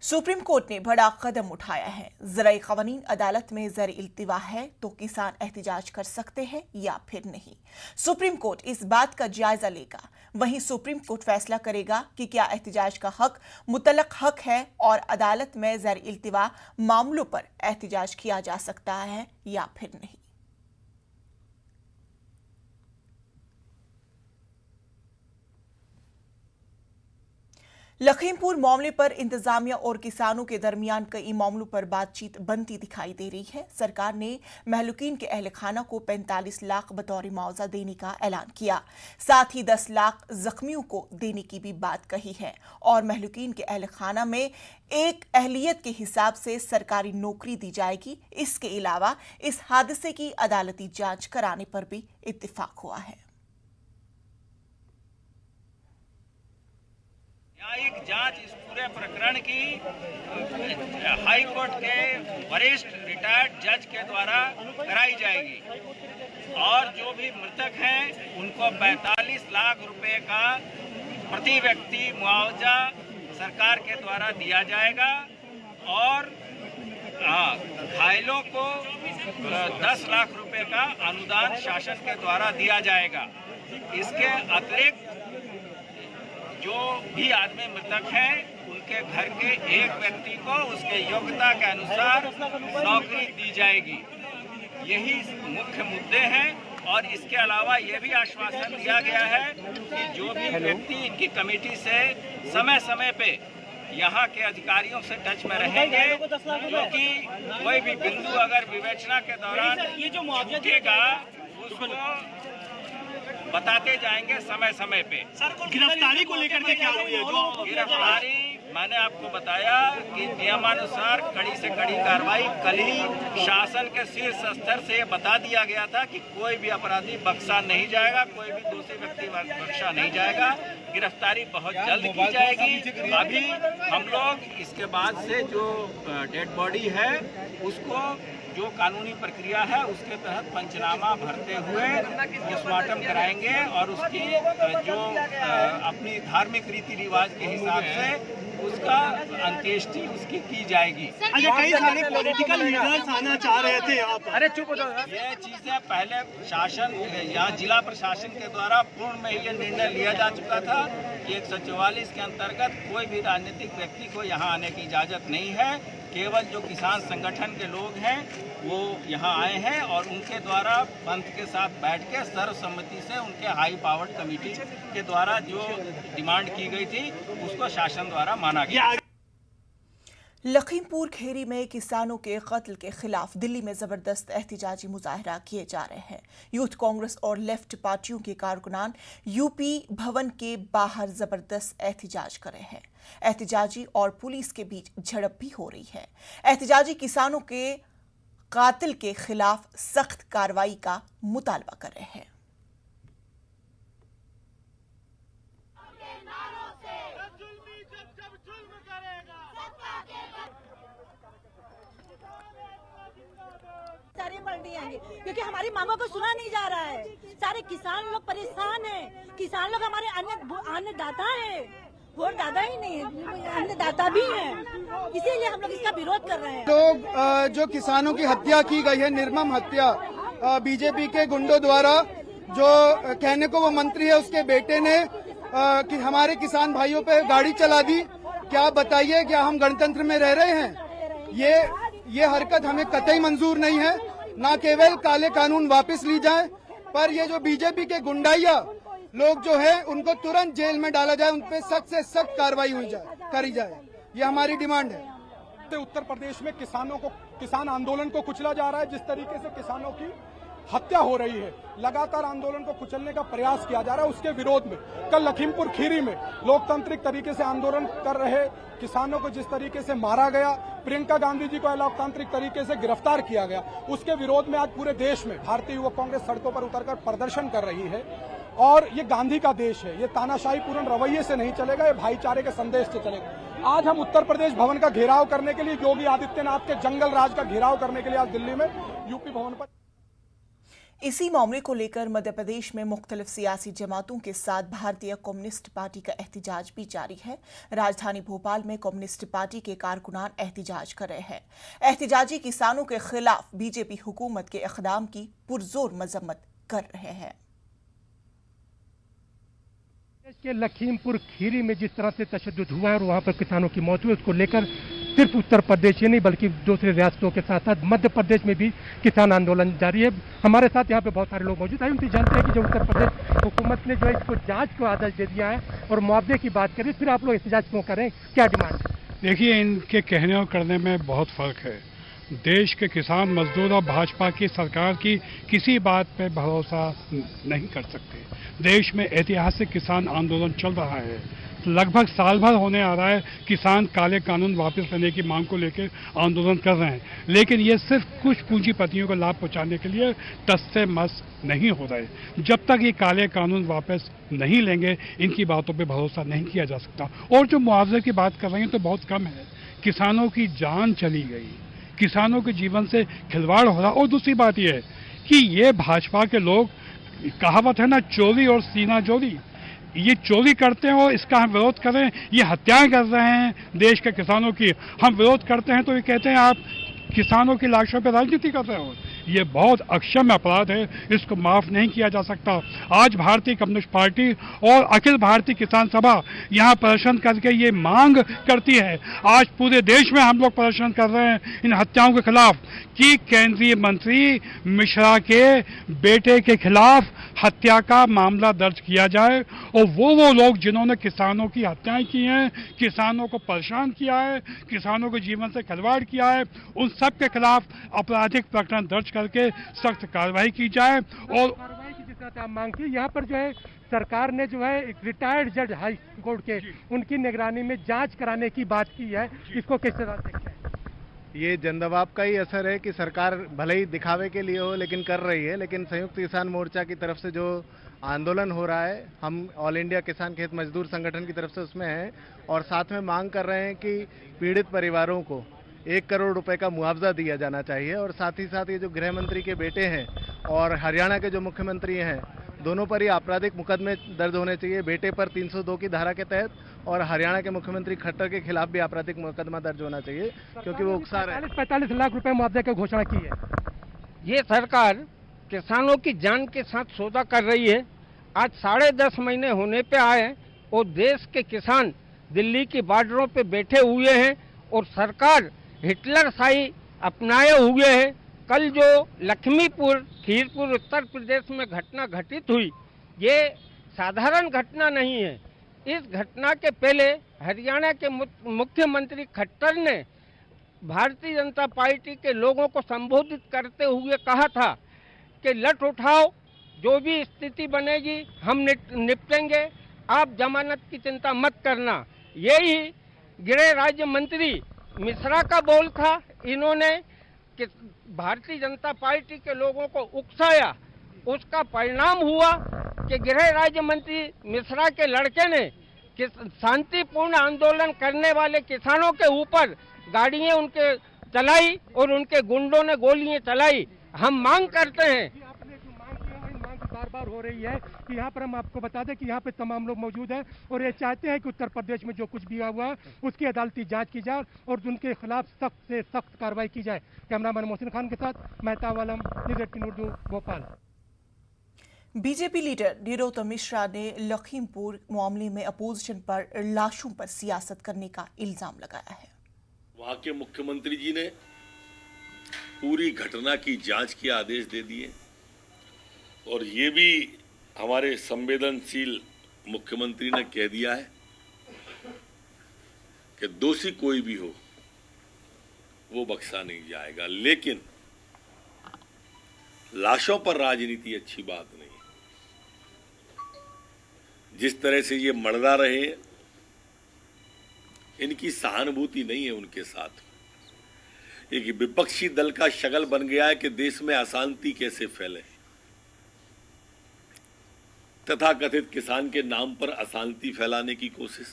Supreme court ने बड़ा कदम उठाया है। ज़राई क़वानीन अदालत में ज़र इल्तिवा है तो किसान एहतिजाज कर सकते हैं या फिर नहीं। सुप्रीम कोर्ट इस बात का जायजा लेगा। वहीं सुप्रीम कोर्ट फैसला करेगा कि क्या एहतिजाज का हक मुतलक हक है और अदालत में ज़र इल्तिवा मामलों पर एहतिजाज किया जा सकता है या फिर नहीं। लखीमपुर मामले पर इंतजामिया और किसानों के दरमियान कई मामलों पर बातचीत बनती दिखाई दे रही है। सरकार ने महलूकीन के अहल खाना को 45 लाख बतौर मुआवजा देने का ऐलान किया। साथ ही 10 लाख जख्मियों को देने की भी बात कही है और महलूकीन के अहल खाना में एक अहलियत के हिसाब से सरकारी नौकरी दी जाएगी। इसके अलावा इस हादसे की अदालती जांच कराने पर भी इत्तिफाक हुआ है। न्यायिक जांच इस पूरे प्रकरण की हाई कोर्ट के वरिष्ठ रिटायर्ड जज के द्वारा कराई जाएगी और जो भी मृतक हैं उनको 45 लाख रुपए का प्रति व्यक्ति मुआवजा सरकार के द्वारा दिया जाएगा और घायलों को 10 लाख रुपए का अनुदान शासन के द्वारा दिया जाएगा। इसके अतिरिक्त जो भी आदमी मृतक हैं उनके घर के एक व्यक्ति को उसके योग्यता के अनुसार नौकरी दी जाएगी। यही मुख्य मुद्दे हैं और इसके अलावा ये भी आश्वासन दिया गया है कि जो भी व्यक्ति इनकी कमेटी से समय समय पे यहाँ के अधिकारियों से टच में रहेंगे, क्योंकि कोई भी बिंदु अगर विवेचना के दौरान ये जो मुआवजा उसको बताते जाएंगे समय समय पे। गिरफ्तारी को लेकर के क्या हुई है? जो गिरफ्तारी मैंने आपको बताया कि नियमानुसार कड़ी से कड़ी कार्रवाई। कल ही शासन के शीर्ष स्तर से बता दिया गया था कि कोई भी अपराधी बख्शा नहीं जाएगा, कोई भी दोषी व्यक्ति बख्शा नहीं जाएगा। गिरफ्तारी बहुत जल्द की जाएगी। अभी हम लोग इसके बाद से जो डेड बॉडी है उसको जो कानूनी प्रक्रिया है उसके तहत पंचनामा भरते हुए पोस्टमार्टम कराएंगे और उसकी जो अपनी धार्मिक रीति रिवाज के हिसाब से उसका अंत्येष्टि उसकी की जाएगी। कई सारे पॉलिटिकल लीडर्स आना चाह रहे थे यहाँ पर। अरे चुप हो जाओ। ये चीजें पहले शासन या जिला प्रशासन के द्वारा पूर्व में ही ये निर्णय लिया जा चुका था कि 144 के अंतर्गत कोई भी राजनीतिक व्यक्ति को यहाँ आने की इजाजत नहीं है। केवल जो किसान संगठन के लोग हैं वो यहाँ आए हैं और उनके द्वारा पंथ के साथ बैठ के सर्वसम्मति से उनके हाई पावर्ड कमेटी के द्वारा जो डिमांड की गई थी उसको शासन द्वारा माना गया। लखीमपुर खेरी में किसानों के कत्ल के खिलाफ दिल्ली में जबरदस्त एहतिजाजी मुजाहरा किए जा रहे हैं। यूथ कांग्रेस और लेफ्ट पार्टियों के कारकुनान यूपी भवन के बाहर जबरदस्त एहतिजाज कर रहे हैं। एहतिजाजी और पुलिस के बीच झड़प भी हो रही है। एहतिजाजी किसानों के कातिल के खिलाफ सख्त कार्रवाई का मुतालबा कर रहे हैं। सारी मंडी आएंगे क्योंकि हमारी मांगों को सुना नहीं जा रहा है। सारे किसान लोग परेशान हैं। किसान लोग हमारे अन्नदाता हैं, वोट दादा ही नहीं है, अन्नदाता भी हैं। इसीलिए हम लोग इसका विरोध कर रहे हैं। लोग जो किसानों की हत्या की गई है, निर्मम हत्या बीजेपी के गुंडों द्वारा, जो कहने को वो मंत्री है उसके बेटे ने कि हमारे किसान भाइयों पे गाड़ी चला दी। क्या बताइए, क्या हम गणतंत्र में रह रहे हैं? ये हरकत हमें कतई मंजूर नहीं है। न केवल काले कानून वापस ली जाए, पर ये जो बीजेपी के गुंडाइया लोग जो है उनको तुरंत जेल में डाला जाए, उन पे सख्त से सख्त कार्रवाई करी जाए। ये हमारी डिमांड है। उत्तर प्रदेश में किसान आंदोलन को कुचला जा रहा है। जिस तरीके से किसानों की हत्या हो रही है, लगातार आंदोलन को कुचलने का प्रयास किया जा रहा है। उसके विरोध में कल लखीमपुर खीरी में लोकतांत्रिक तरीके से आंदोलन कर रहे किसानों को जिस तरीके से मारा गया, प्रियंका गांधी जी को अलोकतांत्रिक तरीके से गिरफ्तार किया गया, उसके विरोध में आज पूरे देश में भारतीय युवक कांग्रेस सड़कों पर उतरकर प्रदर्शन कर रही है। और ये गांधी का देश है, ये तानाशाही पूर्ण रवैये से नहीं चलेगा, ये भाईचारे के संदेश से चलेगा। आज हम उत्तर प्रदेश भवन का घेराव करने के लिए, योगी आदित्यनाथ के जंगल राज का घेराव करने के लिए आज दिल्ली में यूपी भवन पर इसी मामले को लेकर मध्य प्रदेश में मुख्तलिफ सियासी जमातों के साथ भारतीय कम्युनिस्ट पार्टी का एहतजाज भी जारी है। राजधानी भोपाल में कम्युनिस्ट पार्टी के कारकुनान एहतजाज कर रहे हैं। एहतजाजी किसानों के खिलाफ बीजेपी हुकूमत के इक़दाम की पुरजोर मजम्मत कर रहे हैं। देश के लखीमपुर खीरी में जिस तरह से तशद्दुद हुआ है और वहाँ पर किसानों की मौत हुई, उसको लेकर सिर्फ उत्तर प्रदेश ही नहीं बल्कि दूसरे रियासतों के साथ साथ मध्य प्रदेश में भी किसान आंदोलन जारी है। हमारे साथ यहाँ पे बहुत सारे लोग मौजूद हैं। उनसे जानते हैं कि जो उत्तर प्रदेश हुकूमत ने जो है इसको जांच को आदेश दे दिया है और मुआवजे की बात करें, फिर आप लोग एहतजाज क्यों करें, क्या डिमांड है? देखिए, इनके कहने और करने में बहुत फर्क है। देश के किसान मजदूर और भाजपा की सरकार की किसी बात पे भरोसा नहीं कर सकते। देश में ऐतिहासिक किसान आंदोलन चल रहा है, लगभग साल भर होने आ रहा है। किसान काले कानून वापस लेने की मांग को लेकर आंदोलन कर रहे हैं, लेकिन ये सिर्फ कुछ पूंजीपतियों को लाभ पहुंचाने के लिए टस से मस नहीं हो रहे। जब तक ये काले कानून वापस नहीं लेंगे, इनकी बातों पे भरोसा नहीं किया जा सकता। और जो मुआवजे की बात कर रहे हैं तो बहुत कम है। किसानों की जान चली गई, किसानों के जीवन से खिलवाड़ हो रहा। और दूसरी बात यह है कि ये भाजपा के लोग, कहावत है ना, चोरी और सीना चोरी, ये चोरी करते हैं और इसका हम विरोध करें। ये हत्याएं कर रहे हैं देश के किसानों की, हम विरोध करते हैं तो ये कहते हैं आप किसानों की लाशों पर राजनीति कर रहे हो। ये बहुत अक्षम्य अपराध है, इसको माफ नहीं किया जा सकता। आज भारतीय कम्युनिस्ट पार्टी और अखिल भारतीय किसान सभा यहाँ प्रदर्शन करके ये मांग करती है। आज पूरे देश में हम लोग प्रदर्शन कर रहे हैं इन हत्याओं के खिलाफ कि केंद्रीय मंत्री मिश्रा के बेटे के खिलाफ हत्या का मामला दर्ज किया जाए और वो लोग जिन्होंने किसानों की हत्याएं की हैं, किसानों को परेशान किया है, किसानों के जीवन से खिलवाड़ किया है, उन सब के खिलाफ आपराधिक प्रकरण दर्ज करके सख्त कार्रवाई की जाए। और कार्रवाई की जिस तरह आप मांग की, यहाँ पर जो है सरकार ने जो है एक रिटायर्ड जज हाई कोर्ट के, उनकी निगरानी में जांच कराने की बात की है, इसको किस तरह देखते हैं? ये जनदबाव का ही असर है कि सरकार भले ही दिखावे के लिए हो लेकिन कर रही है। लेकिन संयुक्त किसान मोर्चा की तरफ से जो आंदोलन हो रहा है, हम ऑल इंडिया किसान खेत मजदूर संगठन की तरफ से उसमें हैं और साथ में मांग कर रहे हैं कि पीड़ित परिवारों को 1 करोड़ रुपए का मुआवजा दिया जाना चाहिए। और साथ ही साथ ये जो गृह मंत्री के बेटे हैं और हरियाणा के जो मुख्यमंत्री हैं, दोनों पर ही आपराधिक मुकदमे दर्ज होने चाहिए। बेटे पर 302 की धारा के तहत और हरियाणा के मुख्यमंत्री खट्टर के खिलाफ भी आपराधिक मुकदमा दर्ज होना चाहिए, क्योंकि वो उकसा रहे हैं। 45 लाख रुपए मुआवजे की घोषणा की है। ये सरकार किसानों की जान के साथ सौदा कर रही है। आज 10.5 महीने होने पे आए और देश के किसान दिल्ली की बॉर्डरों पे बैठे हुए हैं और सरकार हिटलर शाही अपनाए हुए हैं। कल जो लक्ष्मीपुर खीरपुर उत्तर प्रदेश में घटना घटित हुई, ये साधारण घटना नहीं है। इस घटना के पहले हरियाणा के मुख्यमंत्री खट्टर ने भारतीय जनता पार्टी के लोगों को संबोधित करते हुए कहा था कि लठ उठाओ, जो भी स्थिति बनेगी हम निपटेंगे, आप जमानत की चिंता मत करना। यही गृह राज्य मंत्री मिश्रा का बोल था। इन्होंने कि भारतीय जनता पार्टी के लोगों को उकसाया, उसका परिणाम हुआ कि गृह राज्य मंत्री मिश्रा के लड़के ने शांतिपूर्ण आंदोलन करने वाले किसानों के ऊपर गाड़ियां उनके चलाई और उनके गुंडों ने गोलियां चलाई। हम मांग करते हैं, आपने जो मांग की है, मांग बार-बार हो रही है कि यहाँ पर हम आपको बता दें कि यहाँ पे तमाम लोग मौजूद हैं और ये चाहते हैं कि उत्तर प्रदेश में जो कुछ भी हुआ उसकी अदालती जांच की जाए और उनके खिलाफ सख्त से सख्त कार्रवाई की जाए। कैमरामैन मोहसिन खान के साथ Mehtab Alam, news 18 Urdu, Bhopal. BJP leader Narottam Mishra ने लखीमपुर मामले में अपोजिशन पर लाशों पर सियासत करने का इल्जाम लगाया है। वहां के मुख्यमंत्री जी ने पूरी घटना की जांच के आदेश दे दिए और ये भी हमारे संवेदनशील मुख्यमंत्री ने कह दिया है कि दोषी कोई भी हो वो बख्शा नहीं जाएगा। लेकिन लाशों पर राजनीति अच्छी बात नहीं। जिस तरह से ये मर्दा रहे, इनकी सहानुभूति नहीं है उनके साथ। एक विपक्षी दल का शगल बन गया है कि देश में अशांति कैसे फैले, तथाकथित किसान के नाम पर अशांति फैलाने की कोशिश।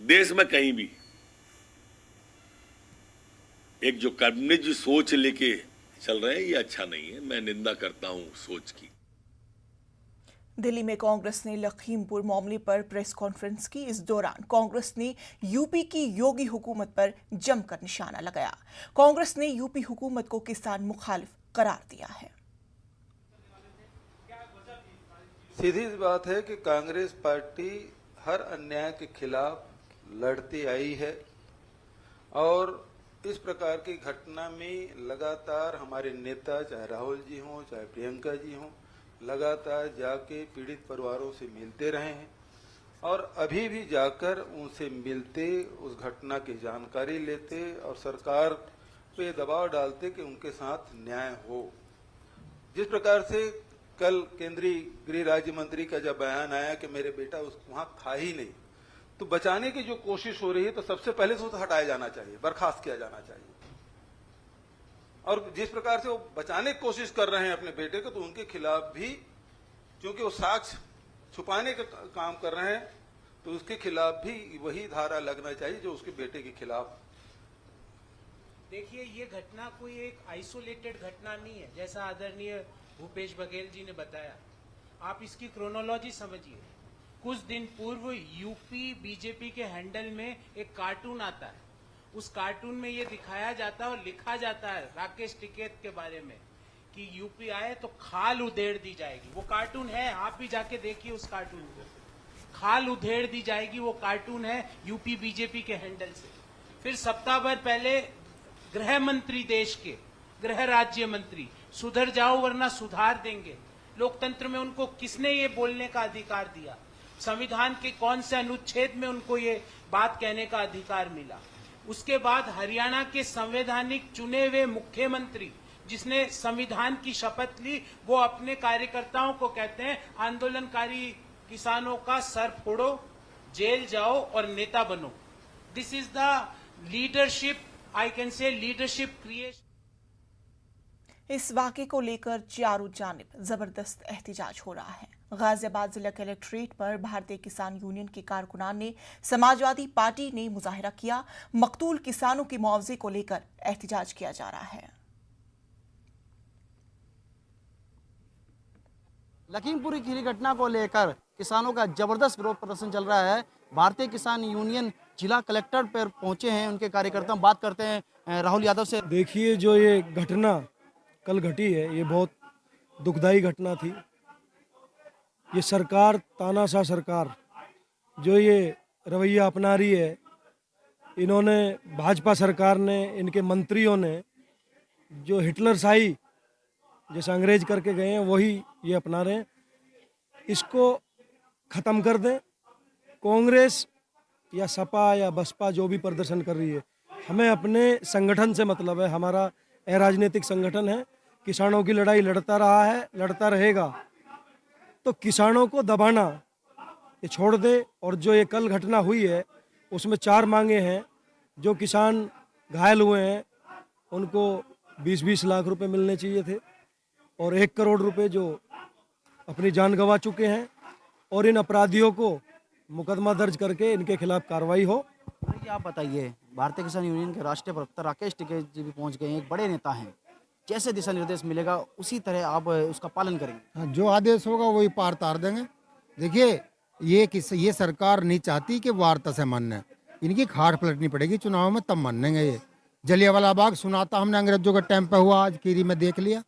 देश में कहीं भी एक जो कम्युनिस्ट सोच लेके चल रहे हैं, ये अच्छा नहीं है। मैं निंदा करता हूं सोच की। दिल्ली में कांग्रेस ने लखीमपुर मामले पर प्रेस कॉन्फ्रेंस की। इस दौरान कांग्रेस ने यूपी की योगी हुकूमत पर जमकर निशाना लगाया। कांग्रेस ने यूपी हुकूमत को किसान मुखालिफ करार दिया है। सीधी सी बात है कि कांग्रेस पार्टी हर अन्याय के खिलाफ लड़ती आई है और इस प्रकार की घटना में लगातार हमारे नेता, चाहे राहुल जी हों, चाहे प्रियंका जी हों, लगातार जाके पीड़ित परिवारों से मिलते रहे हैं और अभी भी जाकर उनसे मिलते, उस घटना की जानकारी लेते और सरकार पे दबाव डालते कि उनके साथ न्याय हो। जिस प्रकार से कल केंद्रीय गृह राज्य मंत्री का जब बयान आया कि मेरे बेटा वहां था ही नहीं, तो बचाने की जो कोशिश हो रही है तो सबसे पहले से उसे हटाया जाना चाहिए, बर्खास्त किया जाना चाहिए। और जिस प्रकार से वो बचाने की कोशिश कर रहे हैं अपने बेटे को, तो उनके खिलाफ भी, क्योंकि वो साक्ष्य छुपाने का काम कर रहे हैं, तो उसके खिलाफ भी वही धारा लगना चाहिए जो उसके बेटे के खिलाफ। देखिए, ये घटना कोई एक आइसोलेटेड घटना नहीं है, जैसा आदरणीय भूपेश बघेल जी ने बताया। आप इसकी क्रोनोलॉजी समझिए। कुछ दिन पूर्व यूपी बीजेपी के हैंडल में एक कार्टून आता है। उस कार्टून में ये दिखाया जाता है और लिखा जाता है राकेश टिकैत के बारे में कि यूपी आए तो खाल उधेड़ दी जाएगी। वो कार्टून है, आप भी जाके देखिए उस कार्टून को। खाल उधेड़ दी जाएगी, वो कार्टून है यूपी बीजेपी के हैंडल से। फिर सप्ताह भर पहले गृह मंत्री, देश के गृह राज्य मंत्री, सुधर जाओ वरना सुधार देंगे। लोकतंत्र में उनको किसने ये बोलने का अधिकार दिया? संविधान के कौन से अनुच्छेद में उनको ये बात कहने का अधिकार मिला? उसके बाद हरियाणा के संवैधानिक चुने हुए मुख्यमंत्री, जिसने संविधान की शपथ ली, वो अपने कार्यकर्ताओं को कहते हैं आंदोलनकारी किसानों का सर फोड़ो, जेल जाओ और नेता बनो। This is the leadership, I can say leadership creation. इस वाक़े को लेकर चारों जानिब जबरदस्त एहतिजाज हो रहा है। गाजियाबाद जिला कलेक्ट्रेट पर भारतीय किसान यूनियन के कारकुनान ने, समाजवादी पार्टी ने मुजाहिरा किया। मकतूल किसानों के मुआवजे को लेकर एहतिजाज किया जा रहा है। लखीमपुर खीरी घटना को लेकर किसानों का जबरदस्त विरोध प्रदर्शन चल रहा है। भारतीय किसान यूनियन जिला कलेक्टर पर पहुंचे हैं, उनके कार्यकर्ता। बात करते हैं राहुल यादव से। देखिए, जो ये घटना कल घटी है, ये बहुत दुखदाई घटना थी। ये सरकार, तानाशाह सरकार, जो ये रवैया अपना रही है, इन्होंने, भाजपा सरकार ने, इनके मंत्रियों ने जो हिटलरशाही जैसे अंग्रेज करके गए हैं, वही ये अपना रहे हैं। इसको ख़त्म कर दें। कांग्रेस या सपा या बसपा जो भी प्रदर्शन कर रही है, हमें अपने संगठन से मतलब है। हमारा अराजनीतिक संगठन है, किसानों की लड़ाई लड़ता रहा है, लड़ता रहेगा। तो किसानों को दबाना ये छोड़ दे। और जो ये कल घटना हुई है, उसमें 4 मांगे हैं। जो किसान घायल हुए हैं उनको 20-20 लाख रुपए मिलने चाहिए थे और 1 करोड़ रुपए जो अपनी जान गंवा चुके हैं, और इन अपराधियों को मुकदमा दर्ज करके इनके खिलाफ कार्रवाई हो। आप बताइए, भारतीय किसान यूनियन के राष्ट्रीय प्रवक्ता राकेश टिकैत जी भी पहुंच गए हैं, एक बड़े नेता हैं। जैसे दिशा निर्देश मिलेगा उसी तरह आप उसका पालन करेंगे? जो आदेश होगा वही पार तार देंगे। देखिए, ये सरकार नहीं चाहती कि वार्ता से मानने, इनकी खाट पलटनी पड़ेगी चुनाव में, तब मानेंगे। ये जलियांवाला बाग सुनाता हमने अंग्रेजों के टाइम पे हुआ, आज खीरी में देख लिया।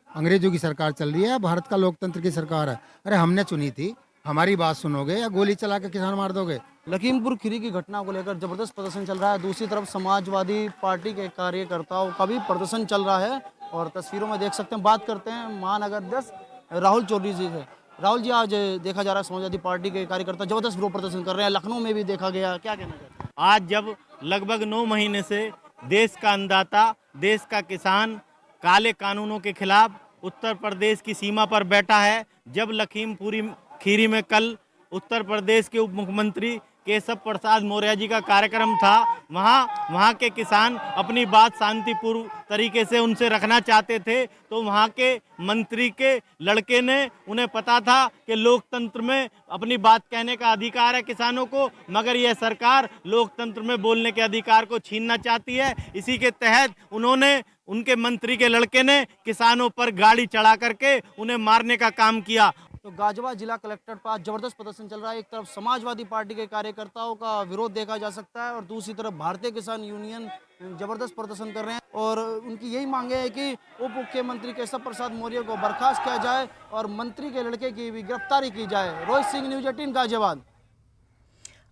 अंग्रेजों की सरकार चल रही है, भारत का लोकतंत्र की सरकार है। अरे हमने चुनी थी, हमारी बात सुनोगे या गोली चला के किसान मार दोगे? लखीमपुर खीरी की घटना को लेकर जबरदस्त प्रदर्शन चल रहा है। दूसरी तरफ समाजवादी पार्टी के कार्यकर्ताओं का भी प्रदर्शन चल रहा है और तस्वीरों में देख सकते हैं। बात करते हैं महानगर अध्यक्ष राहुल चौधरी जी से। राहुल जी, आज देखा जा रहा है समाजवादी पार्टी के कार्यकर्ता जबरदस्त विरोध प्रदर्शन कर रहे हैं, लखनऊ में भी देखा गया, क्या कहना चाहते हैं? आज जब लगभग 9 महीने से देश का अन्नदाता, देश का किसान काले कानूनों के खिलाफ उत्तर प्रदेश की सीमा पर बैठा है, जब लखीमपुर खीरी में कल उत्तर प्रदेश के उप मुख्यमंत्री केशव प्रसाद मौर्य जी का कार्यक्रम था, वहाँ के किसान अपनी बात शांतिपूर्ण तरीके से उनसे रखना चाहते थे, तो वहाँ के मंत्री के लड़के ने, उन्हें पता था कि लोकतंत्र में अपनी बात कहने का अधिकार है किसानों को, मगर यह सरकार लोकतंत्र में बोलने के अधिकार को छीनना चाहती है। इसी के तहत उन्होंने उनके मंत्री के लड़के ने किसानों पर गाड़ी चढ़ा करके उन्हें मारने का काम किया। तो गाजियाबाद जिला कलेक्ट्रेट पर जबरदस्त प्रदर्शन चल रहा है। एक तरफ समाजवादी पार्टी के कार्यकर्ताओं का विरोध देखा जा सकता है और दूसरी तरफ भारतीय किसान यूनियन जबरदस्त प्रदर्शन कर रहे हैं और उनकी यही मांगे है कि उप मुख्यमंत्री केशव प्रसाद मौर्य को बर्खास्त किया जाए और मंत्री के लड़के की भी गिरफ्तारी की जाए। Rohit Singh, news 18 Ghaziabad.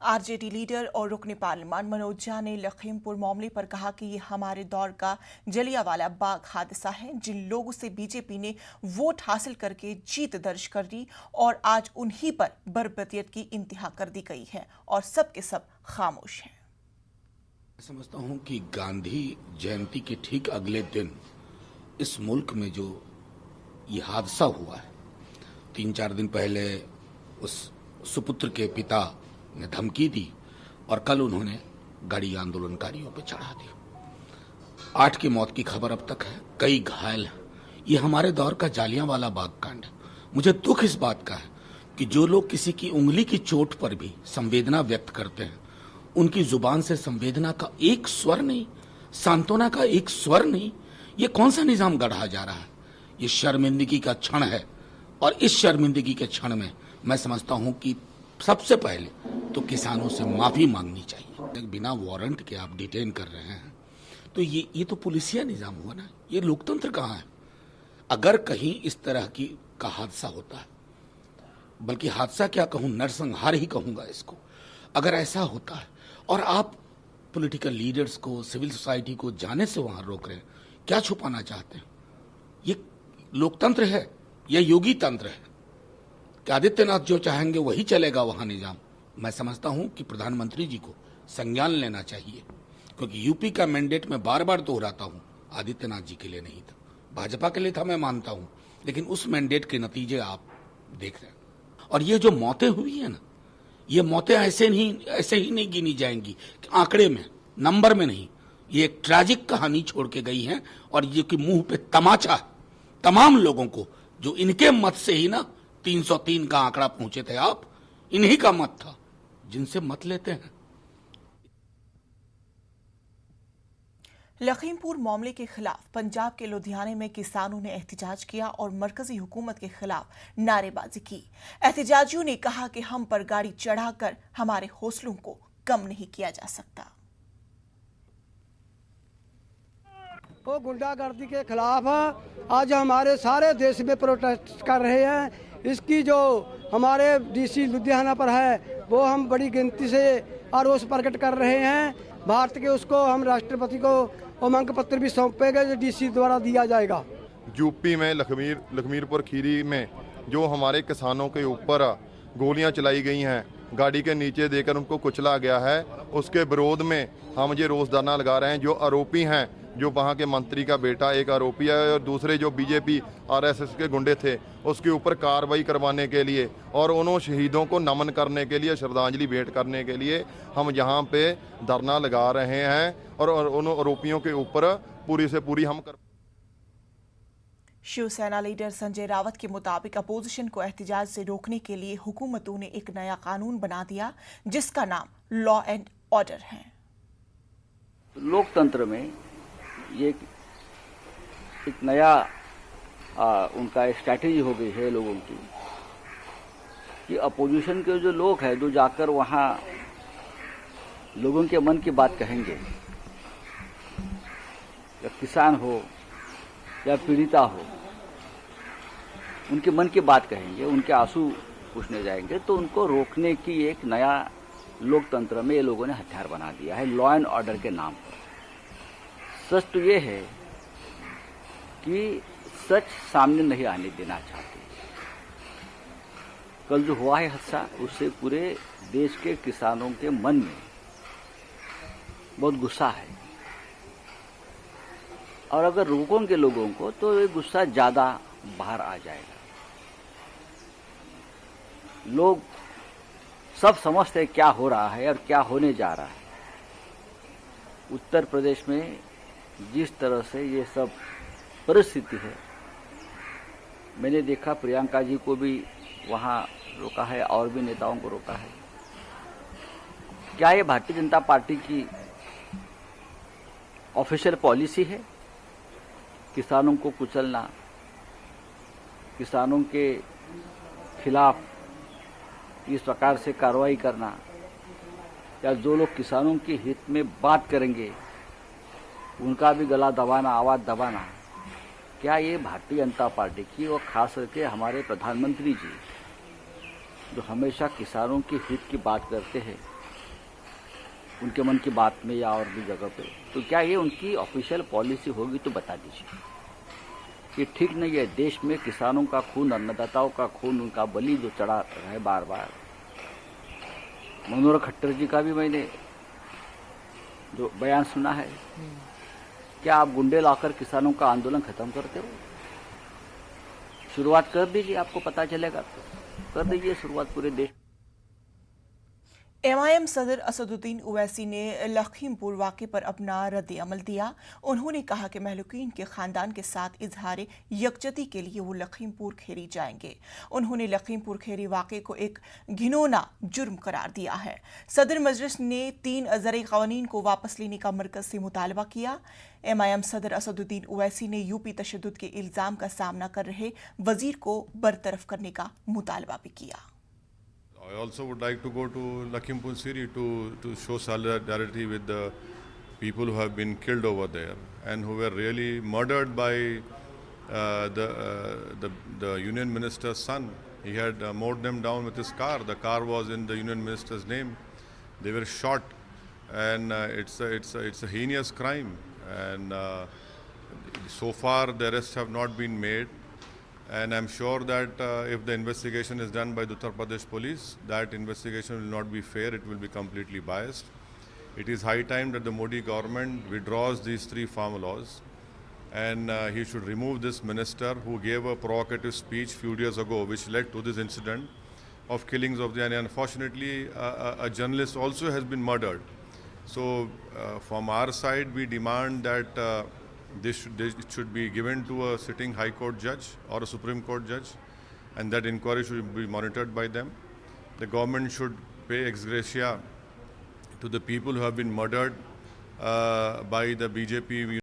RJD leader और रुकने पार्लियामान मनोज झा ने लखीमपुर मामले पर कहा कि ये हमारे दौर का जलियांवाला बाग हादसा है। जिन लोगों से बीजेपी ने वोट हासिल करके जीत दर्ज कर ली और आज उन्हीं पर बर्बरियत की इंतहा कर दी गई है और सब के सब खामोश हैं। समझता हूं कि गांधी जयंती के ठीक अगले दिन इस मुल्क में जो ये हादसा हुआ है, 3-4 दिन पहले उस सुपुत्र के पिता ने धमकी दी और कल उन्होंने गाड़ी आंदोलनकारियों पे चढ़ा दी। 8 की मौत की खबर अब तक है, कई घायल हैं। ये हमारे दौर का जालियांवाला बाग कांड है। मुझे दुख इस बात का है कि जो लोग किसी की उंगली की चोट पर भी संवेदना व्यक्त करते हैं, उनकी जुबान से संवेदना का एक स्वर नहीं, सांत्वना का एक स्वर नहीं, ये कौन सा निजाम गढ़ा जा रहा है? ये शर्मिंदगी का क्षण है और इस शर्मिंदगी के क्षण में मैं समझता हूं कि सबसे पहले तो किसानों से माफी मांगनी चाहिए। बिना वारंट के आप डिटेन कर रहे हैं तो ये तो पुलिसिया निजाम हुआ ना, ये लोकतंत्र कहाँ है? अगर कहीं इस तरह का हादसा होता है, बल्कि हादसा क्या कहूं, नरसंहार ही कहूंगा इसको, अगर ऐसा होता है और आप पॉलिटिकल लीडर्स को, सिविल सोसाइटी को जाने से वहां रोक रहे हैं, क्या छुपाना चाहते हैं? ये लोकतंत्र है या योगी तंत्र है? कि आदित्यनाथ जो चाहेंगे वही चलेगा वहां निजाम? मैं समझता हूं कि प्रधानमंत्री जी को संज्ञान लेना चाहिए, क्योंकि यूपी का मैंडेट मैं बार बार दोहराता हूं, आदित्यनाथ जी के लिए नहीं था, भाजपा के लिए था, मैं मानता हूं, लेकिन उस मैंडेट के नतीजे आप देख रहे हैं। और ये जो मौतें हुई है ना, ये मौतें ऐसे ही नहीं गिनी जाएंगी, आंकड़े में, नंबर में नहीं, ये एक ट्रैजिक कहानी छोड़ के गई है। और ये कि मुंह पे तमाचा तमाम लोगों को, जो इनके मत से ही ना 303 का आंकड़ा पहुंचे थे, आप इन्हीं का मत था, जिनसे मत लेते हैं। लखीमपुर मामले के खिलाफ पंजाब के लुधियाने में किसानों ने एहतजाज किया और मरकजी हुकूमत के खिलाफ नारेबाजी की। एहतजाजियों ने कहा कि हम पर गाड़ी चढ़ाकर हमारे हौसलों को कम नहीं किया जा सकता। वो गुंडागर्दी के खिलाफ आज हमारे सारे देश में प्रोटेस्ट कर रहे हैं। इसकी जो हमारे डीसी लुधियाना पर है वो हम बड़ी गिनती से आक्रोश प्रकट कर रहे हैं। भारत के उसको हम राष्ट्रपति को उमंग पत्र भी सौंपेंगे जो डीसी द्वारा दिया जाएगा। यूपी में लखीमपुर खीरी में जो हमारे किसानों के ऊपर गोलियां चलाई गई हैं, गाड़ी के नीचे देकर उनको कुचला गया है, उसके विरोध में हम ये रोष धरना लगा रहे हैं। जो आरोपी हैं, जो वहाँ के मंत्री का बेटा एक आरोपी है और दूसरे जो बीजेपी आरएसएस के गुंडे थे, उसके ऊपर कार्रवाई करवाने के लिए और उन शहीदों को नमन करने के लिए, श्रद्धांजलि भेंट करने के लिए हम यहाँ पे धरना लगा रहे हैं और उन आरोपियों के ऊपर पूरी से पूरी हम कर। शिवसेना लीडर संजय रावत के मुताबिक अपोजिशन को एहतजाज से रोकने के लिए हुकूमतों ने एक नया कानून बना दिया, जिसका नाम लॉ एंड ऑर्डर है। लोकतंत्र में ये एक नया उनका स्ट्रैटेजी हो गई है लोगों की कि अपोजिशन के जो लोग हैं, जो जाकर वहाँ लोगों के मन की बात कहेंगे, या किसान हो या पीड़िता हो, उनके मन की बात कहेंगे, उनके आंसू पूछने जाएंगे, तो उनको रोकने की एक नया लोकतंत्र में ये लोगों ने हथियार बना दिया है, लॉ एंड ऑर्डर के नाम पर। सच तो ये है कि सच सामने नहीं आने देना चाहते। कल जो हुआ है हादसा, उससे पूरे देश के किसानों के मन में बहुत गुस्सा है, और अगर रोकोगे लोगों को तो ये गुस्सा ज्यादा बाहर आ जाएगा। लोग सब समझते हैं क्या हो रहा है और क्या होने जा रहा है। उत्तर प्रदेश में जिस तरह से ये सब परिस्थिति है, मैंने देखा प्रियंका जी को भी वहाँ रोका है और भी नेताओं को रोका है। क्या ये भारतीय जनता पार्टी की ऑफिशियल पॉलिसी है किसानों को कुचलना, किसानों के खिलाफ इस प्रकार से कार्रवाई करना, या जो लोग किसानों के हित में बात करेंगे उनका भी गला दबाना, आवाज़ दबाना, क्या ये भारतीय जनता पार्टी की और खास करके हमारे प्रधानमंत्री जी जो हमेशा किसानों के हित की बात करते हैं उनके मन की बात में या और भी जगह पे, तो क्या ये उनकी ऑफिशियल पॉलिसी होगी तो बता दीजिए। ये ठीक नहीं है। देश में किसानों का खून, अन्नदाताओं का खून, उनका बलि जो चढ़ा है बार बार। मनोहर खट्टर जी का भी मैंने जो बयान सुना है, क्या आप गुंडे लाकर किसानों का आंदोलन खत्म करते हो? शुरुआत कर दीजिए, आपको पता चलेगा तो कर दीजिए शुरुआत पूरे देश। एमआईएम सदर असदुद्दीन ओवैसी ने लखीमपुर वाक़े पर अपना रद्द अमल दिया। उन्होंने कहा कि महलूकीन के खानदान के साथ इजहार यकजहती के लिए वो लखीमपुर खीरी जाएंगे। उन्होंने लखीमपुर खीरी वाक़े को एक घिनौना जुर्म करार दिया है। सदर मजलिस ने 3 ज़रई क़वानीन को वापस लेने का मरकज़ से मुतालबा किया। एमआईएम सदर असदुद्दीन ओवैसी ने यूपी तशद्दुद के इल्ज़ाम का सामना कर रहे वजीर को बरतरफ करने का मुतालबा भी किया। I also would like to go to Lakhimpur Kheri to show solidarity with the people who have been killed over there and who were really murdered by the union minister's son. He had mowed them down with his car. The car was in the union minister's name. They were shot, and it's a heinous crime. And so far the arrests have not been made. And I'm sure that if the investigation is done by the Uttar Pradesh police, that investigation will not be fair, it will be completely biased. It is high time that the Modi government withdraws these 3 farm laws, and he should remove this minister who gave a provocative speech few years ago which led to this incident of killings of the, and unfortunately a journalist also has been murdered. So from our side we demand that this should be given to a sitting High Court judge or a Supreme Court judge, and that inquiry should be monitored by them. The government should pay ex gratia to the people who have been murdered by the BJP